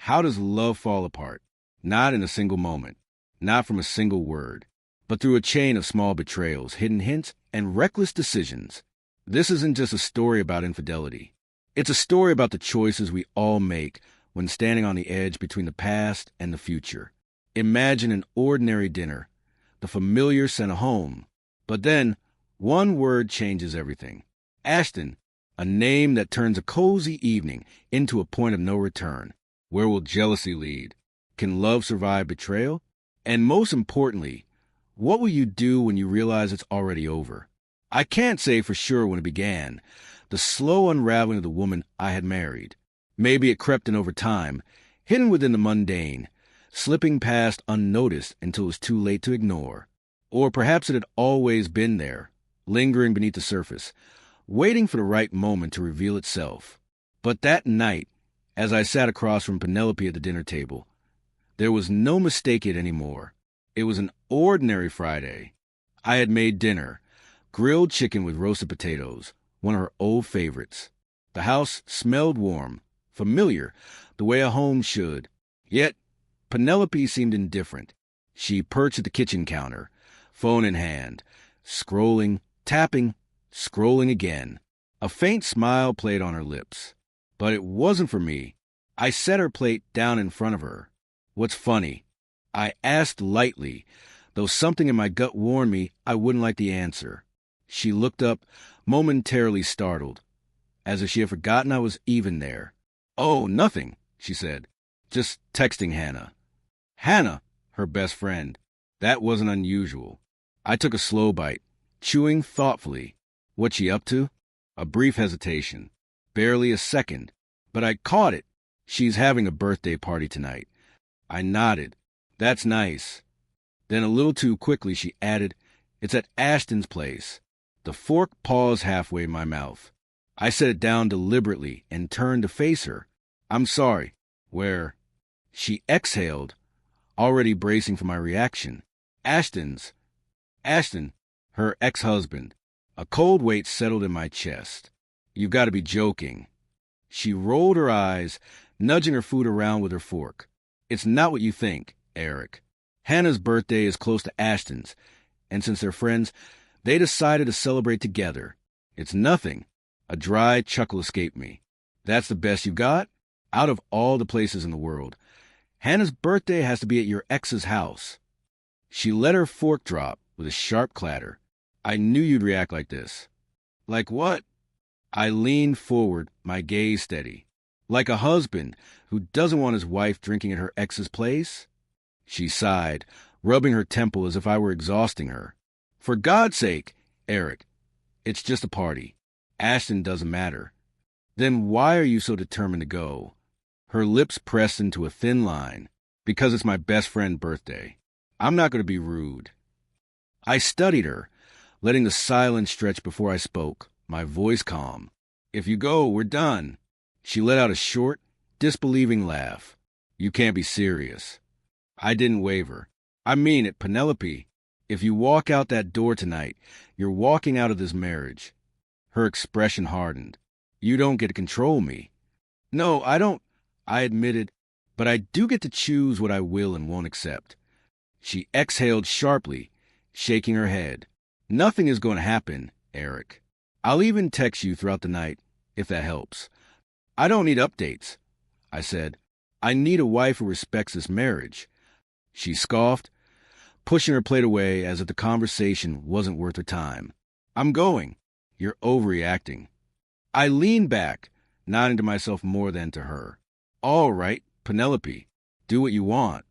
How does love fall apart? Not in a single moment, not from a single word, but through a chain of small betrayals, hidden hints, and reckless decisions. This isn't just a story about infidelity. It's a story about the choices we all make when standing on the edge between the past and the future. Imagine an ordinary dinner, the familiar scent of home. But then, one word changes everything. Ashton, a name that turns a cozy evening into a point of no return. Where will jealousy lead? Can love survive betrayal? And most importantly, what will you do when you realize it's already over? I can't say for sure when it began, the slow unraveling of the woman I had married. Maybe it crept in over time, hidden within the mundane, slipping past unnoticed until it was too late to ignore. Or perhaps it had always been there, lingering beneath the surface, waiting for the right moment to reveal itself. But that night, as I sat across from Penelope at the dinner table, there was no mistake it anymore. It was an ordinary Friday. I had made dinner, grilled chicken with roasted potatoes, one of her old favorites. The house smelled warm, familiar, the way a home should. Yet, Penelope seemed indifferent. She perched at the kitchen counter, phone in hand, scrolling, tapping, scrolling again. A faint smile played on her lips. But it wasn't for me. I set her plate down in front of her. What's funny? I asked lightly, though something in my gut warned me I wouldn't like the answer. She looked up, momentarily startled, as if she had forgotten I was even there. "Oh, nothing," she said. "Just texting Hannah." Hannah, her best friend. That wasn't unusual. I took a slow bite, chewing thoughtfully. What's she up to? A brief hesitation. Barely a second. But I caught it. She's having a birthday party tonight. I nodded. That's nice. Then a little too quickly she added, it's at Ashton's place. The fork paused halfway in my mouth. I set it down deliberately and turned to face her. I'm sorry. Where? She exhaled, already bracing for my reaction. Ashton's. Ashton, her ex-husband. A cold weight settled in my chest. You've got to be joking. She rolled her eyes, nudging her food around with her fork. It's not what you think, Eric. Hannah's birthday is close to Ashton's, and since they're friends, they decided to celebrate together. It's nothing. A dry chuckle escaped me. That's the best you got? Out of all the places in the world, Hannah's birthday has to be at your ex's house. She let her fork drop with a sharp clatter. I knew you'd react like this. Like what? I leaned forward, my gaze steady. Like a husband who doesn't want his wife drinking at her ex's place? She sighed, rubbing her temple as if I were exhausting her. For God's sake, Eric, it's just a party. Ashton doesn't matter. Then why are you so determined to go? Her lips pressed into a thin line. Because it's my best friend's birthday. I'm not going to be rude. I studied her, letting the silence stretch before I spoke, my voice calm. If you go, we're done. She let out a short, disbelieving laugh. You can't be serious. I didn't waver. I mean it, Penelope. If you walk out that door tonight, you're walking out of this marriage. Her expression hardened. You don't get to control me. No, I don't, I admitted, but I do get to choose what I will and won't accept. She exhaled sharply, shaking her head. Nothing is going to happen, Eric. I'll even text you throughout the night, if that helps. I don't need updates, I said. I need a wife who respects this marriage. She scoffed, pushing her plate away as if the conversation wasn't worth her time. I'm going. You're overreacting. I leaned back, nodding to myself more than to her. All right, Penelope, do what you want.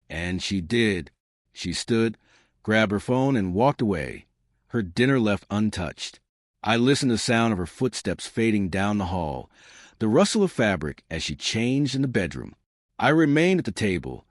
And she did. She stood, grabbed her phone, and walked away, her dinner left untouched. I listened to the sound of her footsteps fading down the hall, the rustle of fabric as she changed in the bedroom. I remained at the table,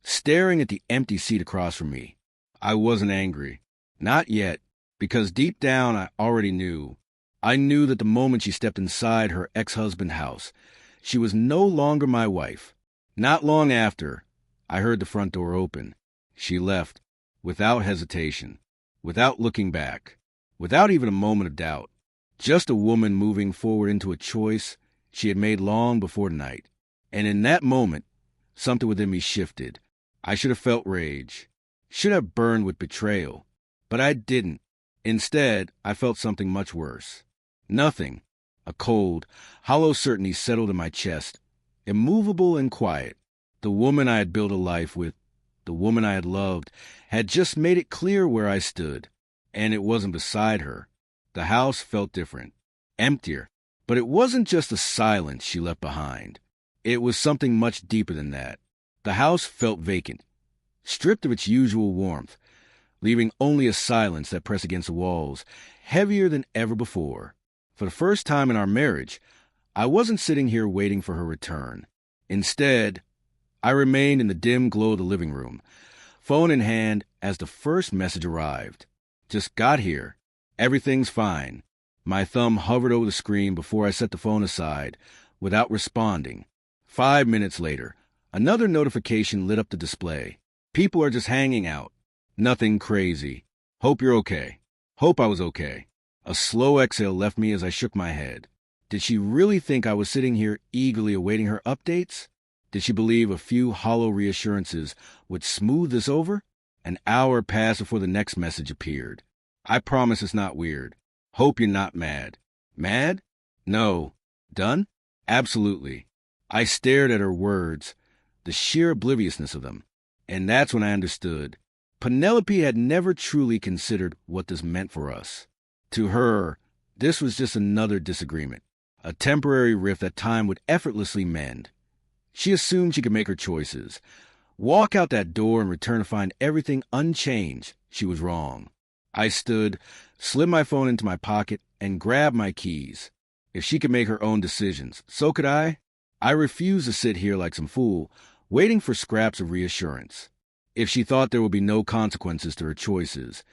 staring at the empty seat across from me. I wasn't angry. Not yet, because deep down I already knew. I knew that the moment she stepped inside her ex-husband's house, she was no longer my wife. Not long after, I heard the front door open. She left, without hesitation, without looking back, without even a moment of doubt. Just a woman moving forward into a choice she had made long before tonight. And in that moment, Something within me shifted. I should have felt rage. Should have burned with betrayal. But I didn't. Instead, I felt something much worse. Nothing. A cold, hollow certainty settled in my chest, immovable and quiet. The woman I had built a life with, the woman I had loved, had just made it clear where I stood. And it wasn't beside her. The house felt different, emptier. But it wasn't just the silence she left behind. It was something much deeper than that. The house felt vacant, stripped of its usual warmth, leaving only a silence that pressed against the walls, heavier than ever before. For the first time in our marriage, I wasn't sitting here waiting for her return. Instead, I remained in the dim glow of the living room, phone in hand as the first message arrived. Just got here. Everything's fine. My thumb hovered over the screen before I set the phone aside, without responding. 5 minutes later, another notification lit up the display. People are just hanging out. Nothing crazy. Hope you're okay. Hope I was okay. A slow exhale left me as I shook my head. Did she really think I was sitting here eagerly awaiting her updates? Did she believe a few hollow reassurances would smooth this over? An hour passed before the next message appeared. I promise it's not weird. Hope you're not mad. Mad? No. Done? Absolutely. I stared at her words, the sheer obliviousness of them. And that's when I understood. Penelope had never truly considered what this meant for us. To her, this was just another disagreement, a temporary rift that time would effortlessly mend. She assumed she could make her choices, walk out that door and return to find everything unchanged. She was wrong. I stood, slid my phone into my pocket, and grabbed my keys. If she could make her own decisions, so could I. I refused to sit here like some fool, waiting for scraps of reassurance. If she thought there would be no consequences to her choices,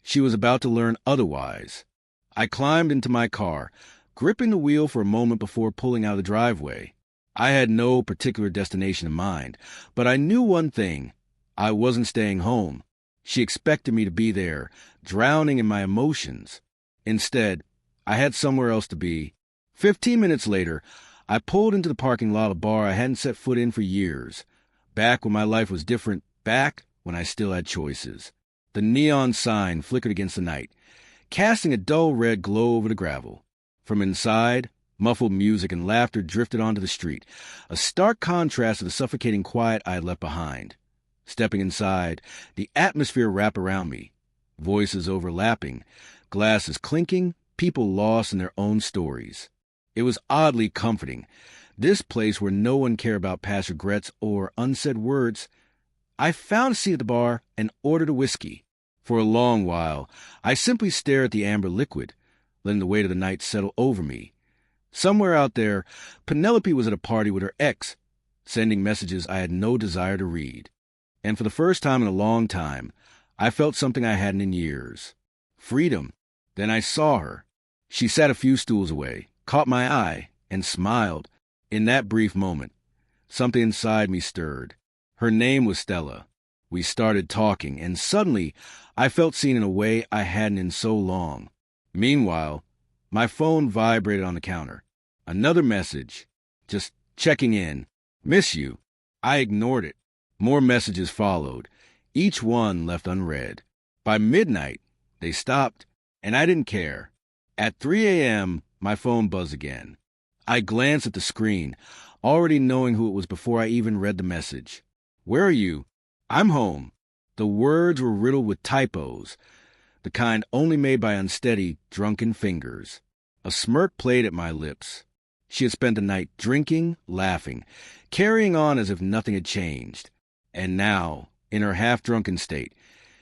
she was about to learn otherwise. I climbed into my car, gripping the wheel for a moment before pulling out of the driveway. I had no particular destination in mind, but I knew one thing. I wasn't staying home. She expected me to be there, drowning in my emotions. Instead, I had somewhere else to be. 15 minutes later, I pulled into the parking lot of a bar I hadn't set foot in for years. Back when my life was different, back when I still had choices. The neon sign flickered against the night, casting a dull red glow over the gravel. From inside, muffled music and laughter drifted onto the street, a stark contrast to the suffocating quiet I had left behind. Stepping inside, the atmosphere wrapped around me. Voices overlapping, glasses clinking, people lost in their own stories. It was oddly comforting. This place where no one cared about past regrets or unsaid words. I found a seat at the bar and ordered a whiskey. For a long while, I simply stared at the amber liquid, letting the weight of the night settle over me. Somewhere out there, Penelope was at a party with her ex, sending messages I had no desire to read. And for the first time in a long time, I felt something I hadn't in years. Freedom. Then I saw her. She sat a few stools away, caught my eye, and smiled. In that brief moment, something inside me stirred. Her name was Stella. We started talking, and suddenly I felt seen in a way I hadn't in so long. Meanwhile, my phone vibrated on the counter. Another message. Just checking in. Miss you. I ignored it. More messages followed, each one left unread. By midnight, they stopped, and I didn't care. At 3 a.m., my phone buzzed again. I glanced at the screen, already knowing who it was before I even read the message. Where are you? I'm home. The words were riddled with typos, the kind only made by unsteady, drunken fingers. A smirk played at my lips. She had spent the night drinking, laughing, carrying on as if nothing had changed. And now, in her half-drunken state,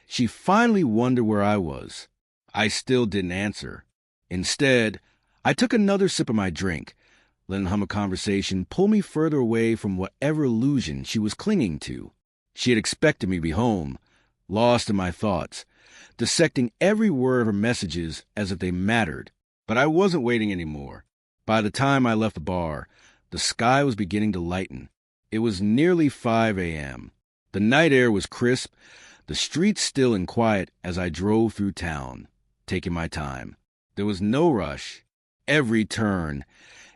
she finally wondered where I was. I still didn't answer. Instead, I took another sip of my drink, letting the hum of conversation pull me further away from whatever illusion she was clinging to. She had expected me to be home, lost in my thoughts, dissecting every word of her messages as if they mattered. But I wasn't waiting anymore. By the time I left the bar, the sky was beginning to lighten. It was nearly 5 a.m. The night air was crisp, the streets still and quiet as I drove through town, taking my time. There was no rush. Every turn,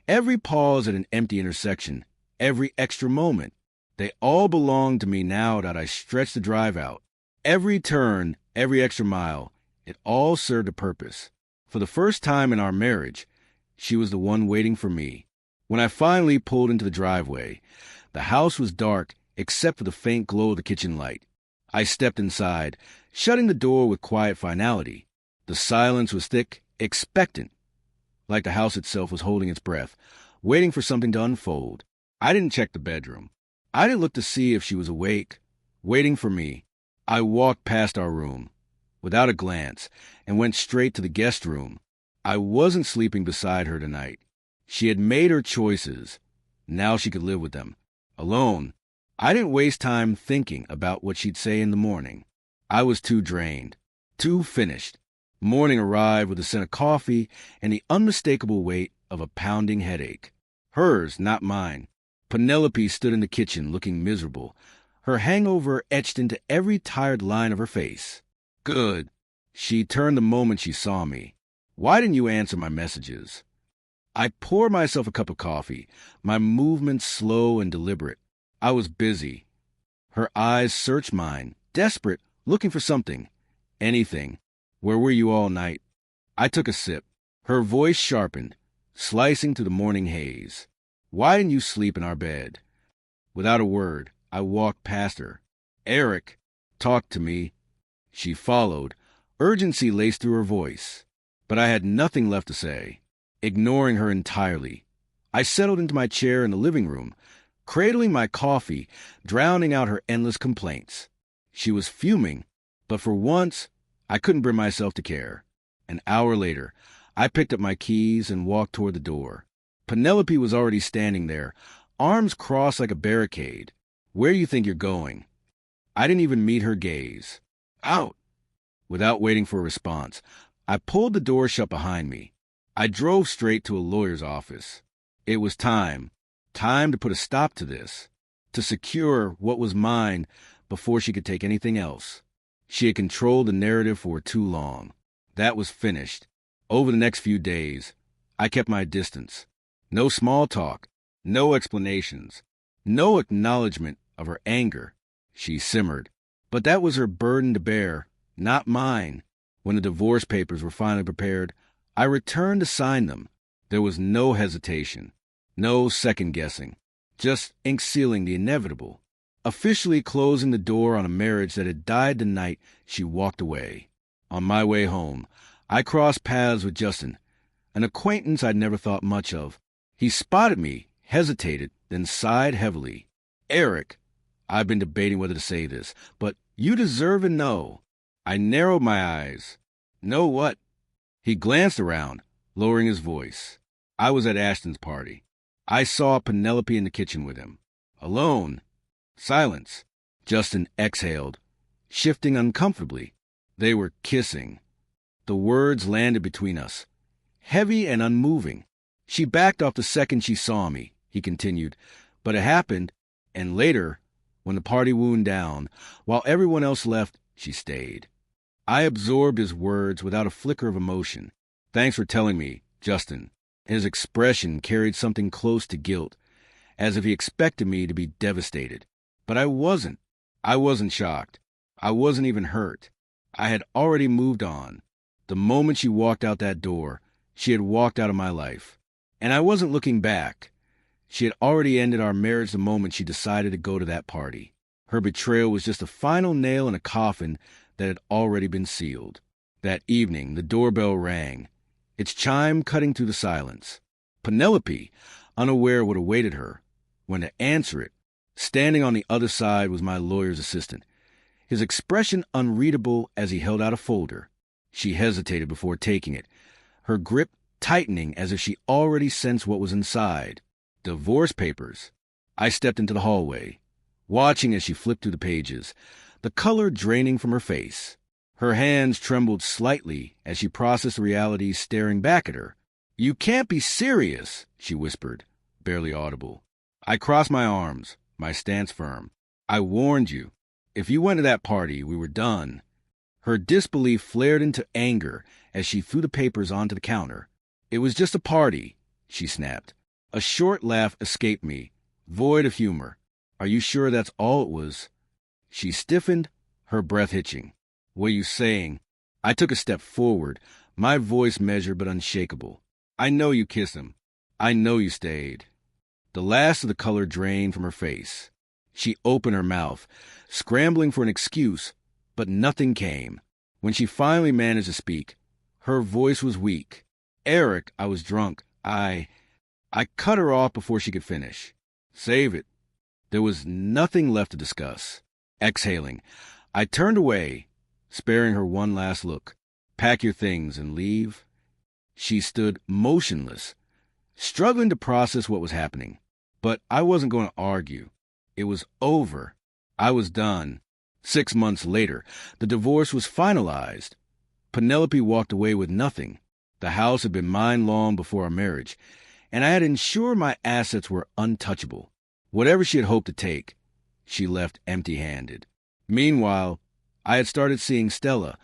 every pause at an empty intersection, every extra moment, They all belonged to me now that I stretched the drive out. Every turn, every extra mile, it all served a purpose. For the first time in our marriage, she was the one waiting for me. When I finally pulled into the driveway, the house was dark except for the faint glow of the kitchen light. I stepped inside, shutting the door with quiet finality. The silence was thick, expectant, like the house itself was holding its breath, waiting for something to unfold. I didn't check the bedroom. I didn't look to see if she was awake, waiting for me. I walked past our room, without a glance, and went straight to the guest room. I wasn't sleeping beside her tonight. She had made her choices. Now she could live with them. Alone. I didn't waste time thinking about what she'd say in the morning. I was too drained, too finished. Morning arrived with the scent of coffee and the unmistakable weight of a pounding headache. Hers, not mine. Penelope stood in the kitchen looking miserable, her hangover etched into every tired line of her face. Good. She turned the moment she saw me. Why didn't you answer my messages? I poured myself a cup of coffee, my movements slow and deliberate. I was busy. Her eyes searched mine, desperate, looking for something. Anything. Where were you all night? I took a sip. Her voice sharpened, slicing through the morning haze. Why didn't you sleep in our bed? Without a word, I walked past her. Eric, talk to me. She followed, urgency laced through her voice. But I had nothing left to say. Ignoring her entirely, I settled into my chair in the living room, cradling my coffee, drowning out her endless complaints. She was fuming, but for once, I couldn't bring myself to care. An hour later, I picked up my keys and walked toward the door. Penelope was already standing there, arms crossed like a barricade. Where do you think you're going? I didn't even meet her gaze. Out! Without waiting for a response, I pulled the door shut behind me. I drove straight to a lawyer's office. It was time to put a stop to this, to secure what was mine before she could take anything else. She had controlled the narrative for too long. That was finished. Over the next few days, I kept my distance. No small talk, no explanations, no acknowledgement of her anger. She simmered. But that was her burden to bear, not mine. When the divorce papers were finally prepared, I returned to sign them. There was no hesitation, no second-guessing, just ink sealing the inevitable, officially closing the door on a marriage that had died the night she walked away. On my way home, I crossed paths with Justin, an acquaintance I'd never thought much of. He spotted me, hesitated, then sighed heavily. Eric, I've been debating whether to say this, but you deserve to know. I narrowed my eyes. Know what? He glanced around, lowering his voice. I was at Ashton's party. I saw Penelope in the kitchen with him. Alone. Silence. Justin exhaled, shifting uncomfortably. They were kissing. The words landed between us, heavy and unmoving. She backed off the second she saw me, he continued, but it happened, and later, when the party wound down, while everyone else left, she stayed. I absorbed his words without a flicker of emotion. Thanks for telling me, Justin. His expression carried something close to guilt, as if he expected me to be devastated. But I wasn't. I wasn't shocked. I wasn't even hurt. I had already moved on. The moment she walked out that door, she had walked out of my life. And I wasn't looking back. She had already ended our marriage the moment she decided to go to that party. Her betrayal was just a final nail in a coffin that had already been sealed. That evening, the doorbell rang, its chime cutting through the silence. Penelope, unaware what awaited her, went to answer it. Standing on the other side was my lawyer's assistant, his expression unreadable as he held out a folder. She hesitated before taking it, her grip tightening as if she already sensed what was inside. Divorce papers. I stepped into the hallway, watching as she flipped through the pages, the color draining from her face. Her hands trembled slightly as she processed the reality staring back at her. You can't be serious, she whispered, barely audible. I crossed my arms, my stance firm. I warned you. If you went to that party, we were done. Her disbelief flared into anger as she threw the papers onto the counter. It was just a party, she snapped. A short laugh escaped me, void of humor. Are you sure that's all it was? She stiffened, her breath hitching. What are you saying? I took a step forward, my voice measured but unshakable. I know you kissed him. I know you stayed. The last of the color drained from her face. She opened her mouth, scrambling for an excuse, but nothing came. When she finally managed to speak, her voice was weak. Eric, I was drunk. I cut her off before she could finish. Save it. There was nothing left to discuss. Exhaling, I turned away, sparing her one last look. Pack your things and leave. She stood motionless, struggling to process what was happening. But I wasn't going to argue. It was over. I was done. 6 months later, the divorce was finalized. Penelope walked away with nothing. The house had been mine long before our marriage, and I had ensured my assets were untouchable. Whatever she had hoped to take, she left empty-handed. Meanwhile, I had started seeing Stella,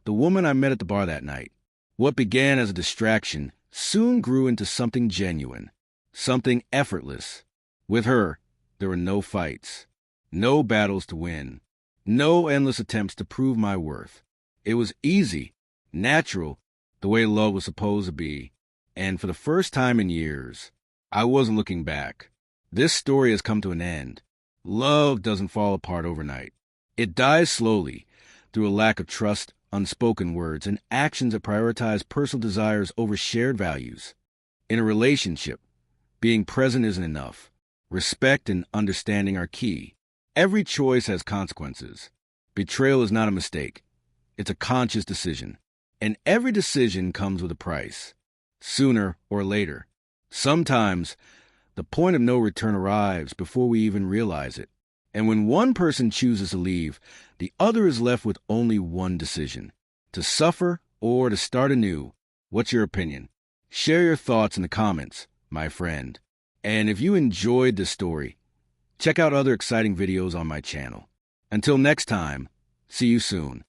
the woman I met at the bar that night. What began as a distraction soon grew into something genuine, something effortless. With her, there were no fights, no battles to win, no endless attempts to prove my worth. It was easy, natural, the way love was supposed to be. And for the first time in years, I wasn't looking back. This story has come to an end. Love doesn't fall apart overnight. It dies slowly through a lack of trust, unspoken words, and actions that prioritize personal desires over shared values. In a relationship, being present isn't enough. Respect and understanding are key. Every choice has consequences. Betrayal is not a mistake. It's a conscious decision. And every decision comes with a price, sooner or later. Sometimes, the point of no return arrives before we even realize it. And when one person chooses to leave, the other is left with only one decision: to suffer or to start anew. What's your opinion? Share your thoughts in the comments, my friend. And if you enjoyed this story, check out other exciting videos on my channel. Until next time, see you soon.